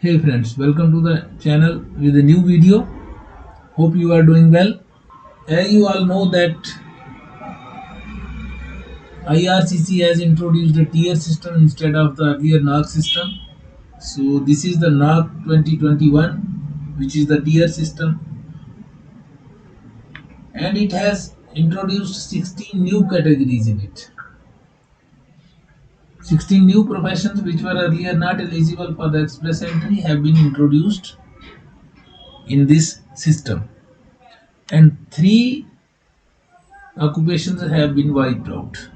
Hey friends, welcome to the channel with a new video. Hope you are doing well. As you all know that IRCC has introduced a tier system instead of the earlier NARC system. So this is the NARC 2021, which is the tier system, and it has introduced 16 new categories in it. 16 new professions which were earlier not eligible for the express entry have been introduced in this system, and 3 occupations have been wiped out.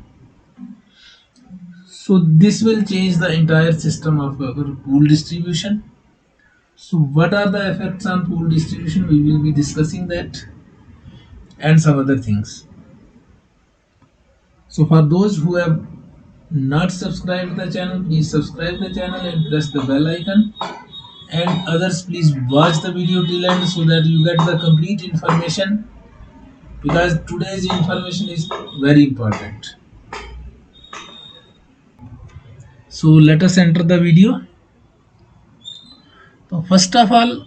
So this will change the entire system of our pool distribution. So what are the effects on pool distribution? We will be discussing that and some other things. So for those who have not subscribed the channel, please subscribe the channel and press the bell icon. And others, please watch the video till end so that you get the complete information, because today's information is very important. So let us enter the video. So first of all,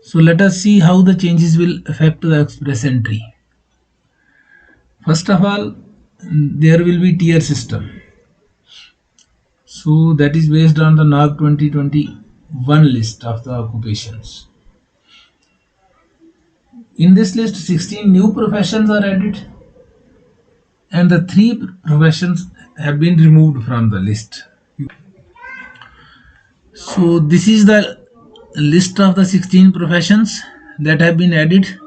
so let us see how the changes will affect the express entry. First of all, there will be tier system. So that is based on the NARC 2021 list of the occupations. In this list, 16 new professions are added, and the 3 professions have been removed from the list. So this is the list of the 16 professions that have been added.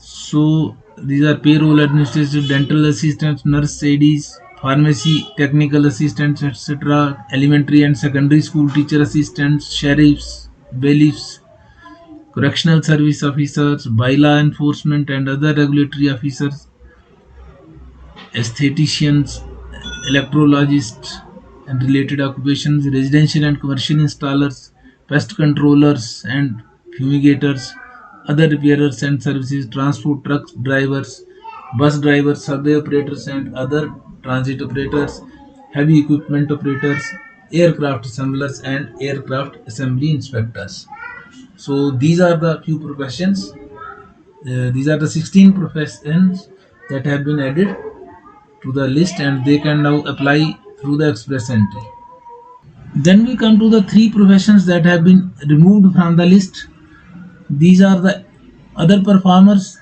So these are payroll administrative, dental assistants, nurse aides, pharmacy technical assistants, etc., elementary and secondary school teacher assistants, sheriffs, bailiffs, correctional service officers, bylaw enforcement and other regulatory officers, aestheticians, electrologists and related occupations, residential and commercial installers, pest controllers and fumigators, other repairers and services, transport truck drivers, bus drivers, subway operators and other transit operators, heavy equipment operators, aircraft assemblers and aircraft assembly inspectors. So these are the few professions. These are the 16 professions that have been added to the list, and they can now apply through the express entry. Then we come to the 3 professions that have been removed from the list. These are the other performers,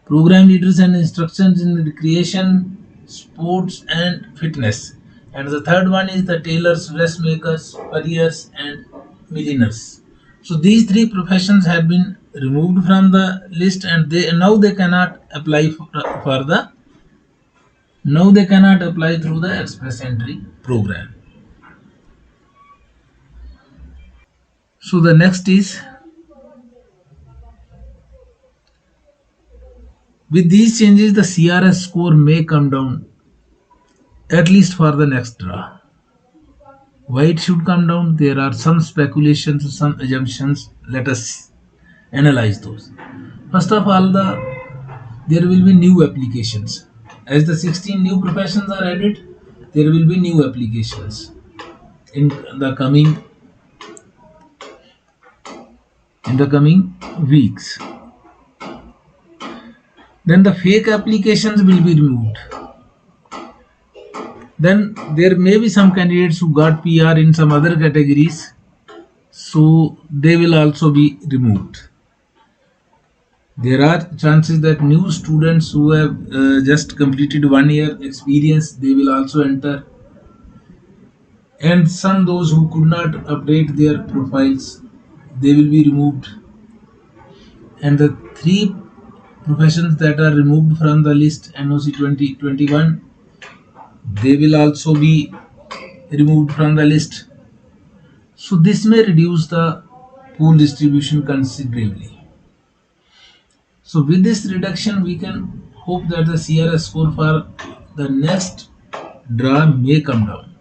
program leaders and instructions in recreation, sports and fitness. And the third one is the tailors, dressmakers, furriers and milliners. So these 3 professions have been removed from the list, and they cannot apply for the now they cannot apply through the express entry program. So the next is, with these changes the CRS score may come down, at least for the next draw. Why it should come down? There are some speculations, some assumptions. Let us analyze those. First of all, there will be new applications. As the 16 new professions are added, there will be new applications in the coming weeks. Then the fake applications will be removed. Then there may be some candidates who got PR in some other categories, so they will also be removed. There are chances that new students who have just completed 1 year experience, they will also enter, and some those who could not update their profiles, they will be removed. And the 3 professions that are removed from the list, NOC 2021, they will also be removed from the list. So this may reduce the pool distribution considerably. So with this reduction, we can hope that the CRS score for the next draw may come down.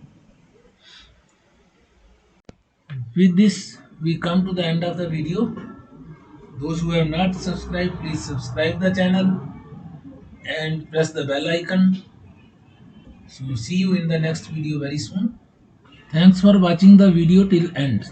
With this, we come to the end of the video. Those who have not subscribed, please subscribe the channel and press the bell icon. So see you in the next video very soon. Thanks for watching the video till end.